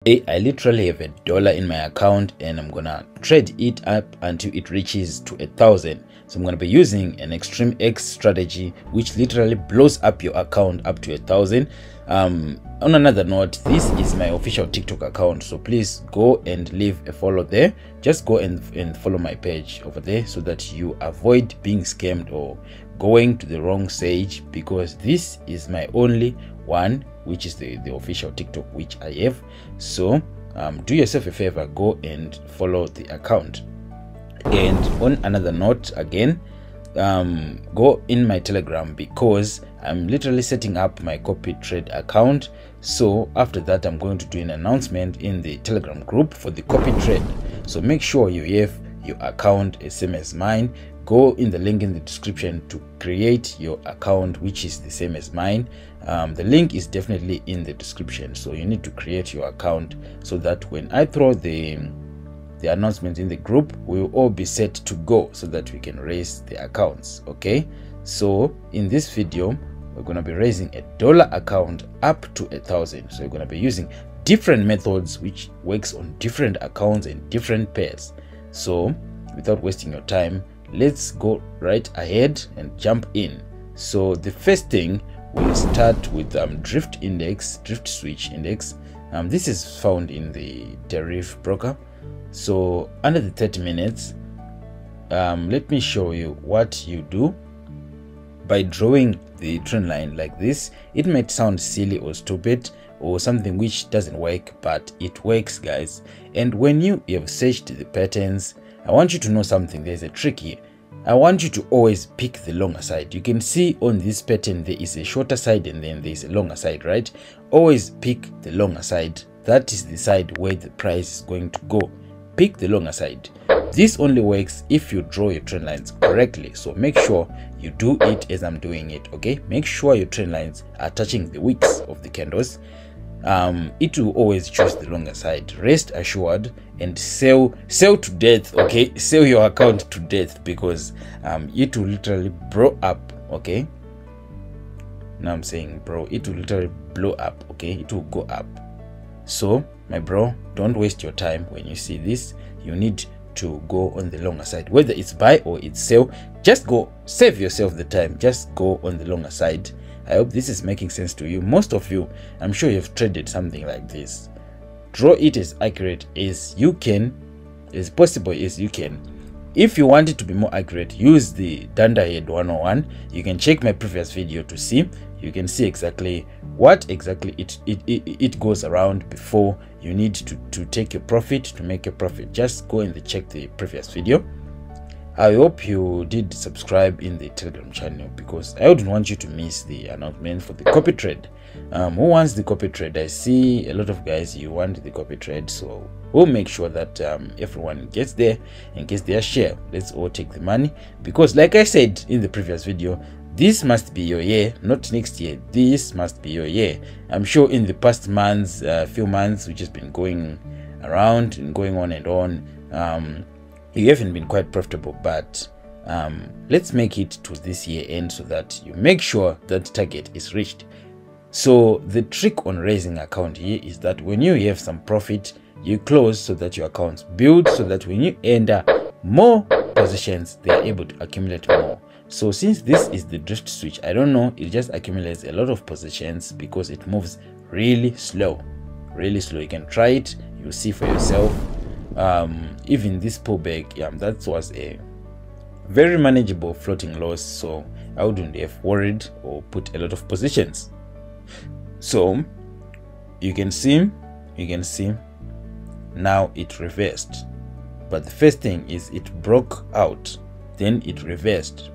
I literally have $1 in my account and I'm gonna trade it up until it reaches to 1,000. So I'm gonna be using an extreme X strategy, which literally blows up your account up to 1,000. On another note, this is my official TikTok account, so please go and leave a follow there. Just go and follow my page over there so that you avoid being scammed or going to the wrong sage, because this is my only one, which is the official TikTok which I have. So do yourself a favor, go and follow the account. And on another note, again, go in my Telegram, because I'm literally setting up my copy trade account. So after that, I'm going to do an announcement in the Telegram group for the copy trade. So make sure you have your account the same as mine. Go in the link in the description to create your account, which is the same as mine. The link is definitely in the description, so you need to create your account so that when I throw the announcement in the group, we will all be set to go so that we can raise the accounts. Okay, so in this video we're going to be raising a Dolla account up to 1,000. So we're going to be using different methods which works on different accounts and different pairs. So without wasting your time, let's go right ahead and jump in. So the first thing, we'll start with drift switch index. This is found in the DERIV broker. So under the 30 minutes, let me show you what you do by drawing the trend line like this. It might sound silly or stupid or something which doesn't work, but it works, guys. And when you have searched the patterns, I want you to know something. There's a trick here. I want you to always pick the longer side. You can see on this pattern there is a shorter side and then there's a longer side, right? Always pick the longer side. That is the side where the price is going to go. Pick the longer side. This only works if you draw your trend lines correctly, so make sure you do it as I'm doing it. Okay, make sure your trend lines are touching the wicks of the candles. It will always choose the longer side. Rest assured, and sell to death. Okay, sell your account to death, because it will literally blow up. Okay, now I'm saying bro, it will literally blow up. Okay, it will go up. So my bro, don't waste your time. When you see this, you need to go on the longer side, whether it's buy or it's sell. Just go, save yourself the time, just go on the longer side. I hope this is making sense to you. Most of you, I'm sure you've traded something like this. Draw it as accurate as you can, as possible as you can. If you want it to be more accurate, use the Dunder Head 101. You can check my previous video to see. You can see exactly what exactly it goes around before you need to take your profit, to make a profit. Just go and check the previous video. I hope you did subscribe in the Telegram channel, because I wouldn't want you to miss the announcement for the copy trade. Who wants the copy trade? I see a lot of guys, you want the copy trade, so we'll make sure that everyone gets there and gets their share. Let's all take the money, because like I said in the previous video, this must be your year, not next year. This must be your year. I'm sure in the past months, few months, which has been going around and going on and on, you haven't been quite profitable, but let's make it to this year end so that you make sure that target is reached. So the trick on raising account here is that when you have some profit, you close so that your accounts build, so that when you enter more positions, they are able to accumulate more. So since this is the drift switch, I don't know, it just accumulates a lot of positions because it moves really slow. You can try it, you'll see for yourself. Even this pullback, that was a very manageable floating loss, so I wouldn't have worried or put a lot of positions. So you can see now it reversed, but the first thing is it broke out, then it reversed.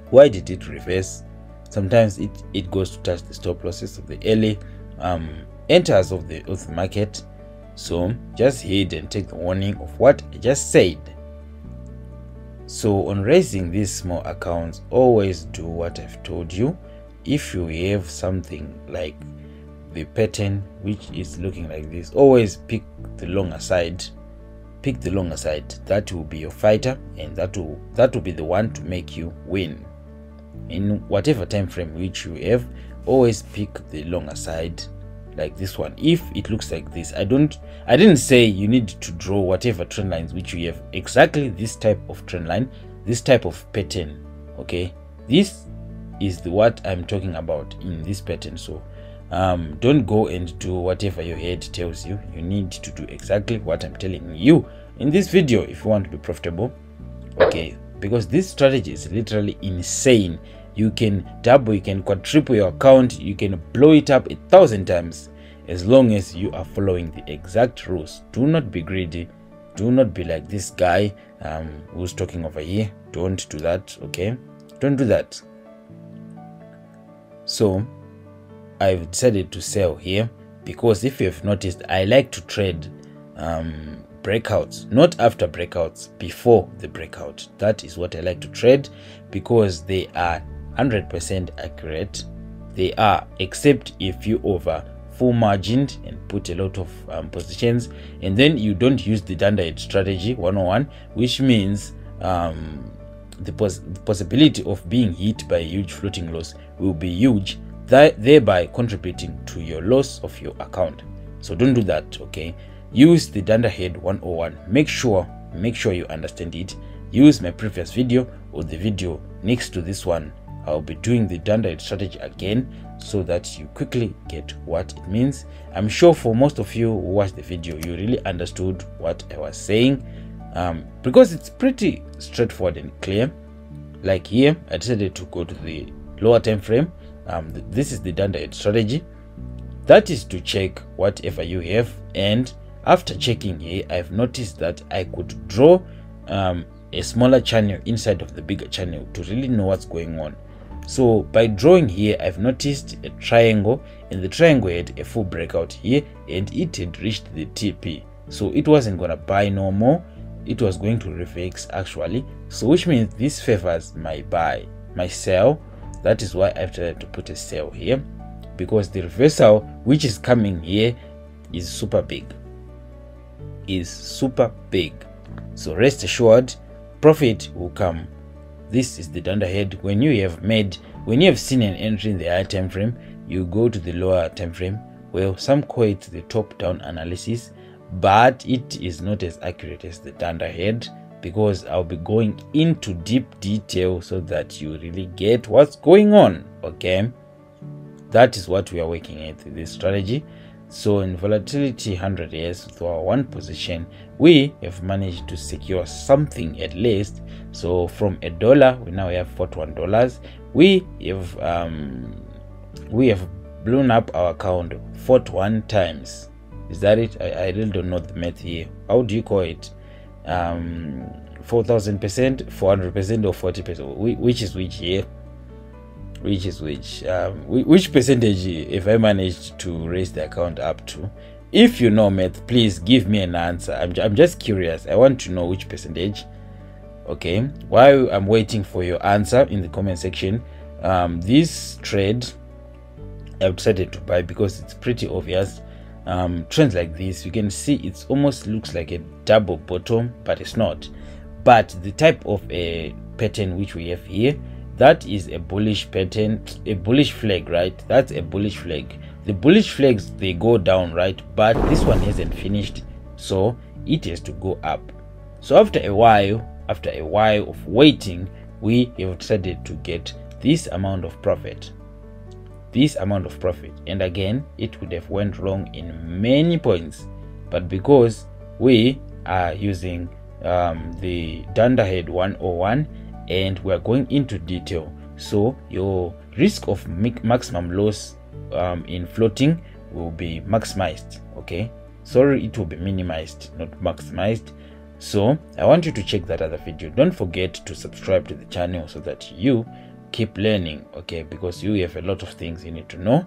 Why did it reverse? Sometimes it goes to touch the stop losses of the early enters of the market. So just heed and take the warning of what I just said. So on raising these small accounts, always do what I've told you. If you have something like the pattern which is looking like this, always pick the longer side. Pick the longer side. That will be your fighter, and that will be the one to make you win. In whatever time frame which you have, always pick the longer side like this one. If it looks like this, I didn't say you need to draw whatever trend lines which you have, exactly this type of trend line, this type of pattern. Okay, this is what I'm talking about in this pattern. So don't go and do whatever your head tells you. You need to do exactly what I'm telling you in this video if you want to be profitable. Okay, because this strategy is literally insane. You can double, you can quadruple your account, you can blow it up 1,000 times as long as you are following the exact rules. Do not be greedy. Do not be like this guy who's talking over here. Don't do that. Okay, don't do that. So I've decided to sell here because if you have noticed, I like to trade breakouts, not after breakouts, before the breakout. That is what I like to trade because they are 100% accurate. They are, except if you over full margined and put a lot of positions, and then you don't use the Dolla strategy 101, which means the possibility of being hit by a huge floating loss will be huge, thereby contributing to your loss of your account. So don't do that. Okay, use the Dolla 101. Make sure you understand it. Use my previous video or the video next to this one. I'll be doing the Dolla strategy again so that you quickly get what it means. I'm sure for most of you who watched the video, you really understood what I was saying, because it's pretty straightforward and clear. Like here, I decided to go to the lower time frame. This is the Dolla strategy. That is to check whatever you have, and after checking here, I've noticed that I could draw a smaller channel inside of the bigger channel to really know what's going on. So by drawing here, I've noticed a triangle, and the triangle had a full breakout here, and it had reached the TP. So it wasn't gonna buy no more, it was going to reverse actually. So which means this favors my buy, my sell. That is why I've tried to put a sell here, because the reversal which is coming here is super big. So rest assured, profit will come. This is the Dolla head. When you have seen an entry in the higher time frame, you go to the lower time frame. Well, some call it the top down analysis, but it is not as accurate as the Dolla head, because I'll be going into deep detail so that you really get what's going on. Okay, that is what we are working at, this strategy. So in volatility 100 years, through our one position, we have managed to secure something at least. So from $1, we now have $41. We have blown up our account 41 times. Is that it? I really don't know the math here. How do you call it? 4,000%, 400%, or 40%? Which is which here? Which is which percentage if I managed to raise the account up to? If you know math, please give me an answer. I'm just curious. I want to know which percentage. Okay, while I'm waiting for your answer in the comment section, this trade I've decided to buy because it's pretty obvious. Trends like this, you can see it almost looks like a double bottom, but it's not. But the type of a pattern which we have here, that is a bullish pattern, a bullish flag, right? That's a bullish flag. The bullish flags, they go down, right? But this one hasn't finished, so it has to go up. So after a while of waiting, we have decided to get this amount of profit. And again, it would have went wrong in many points, but because we are using the Dolla 101 and we are going into detail, so your risk of maximum loss in floating will be maximized. Okay, sorry, it will be minimized, not maximized. So I want you to check that other video. Don't forget to subscribe to the channel so that you keep learning, okay, because you have a lot of things you need to know.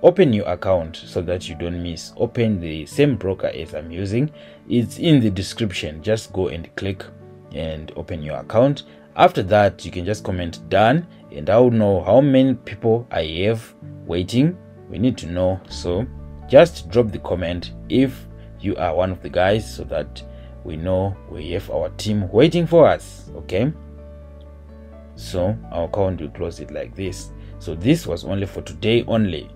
Open your account so that you don't miss. Open the same broker as I'm using. It's in the description. Just go and click and open your account. After that, you can just comment done, and I'll know how many people I have waiting. We need to know, so just drop the comment if you are one of the guys so that we know we have our team waiting for us. Okay, so our account will close it like this. So this was only for today only.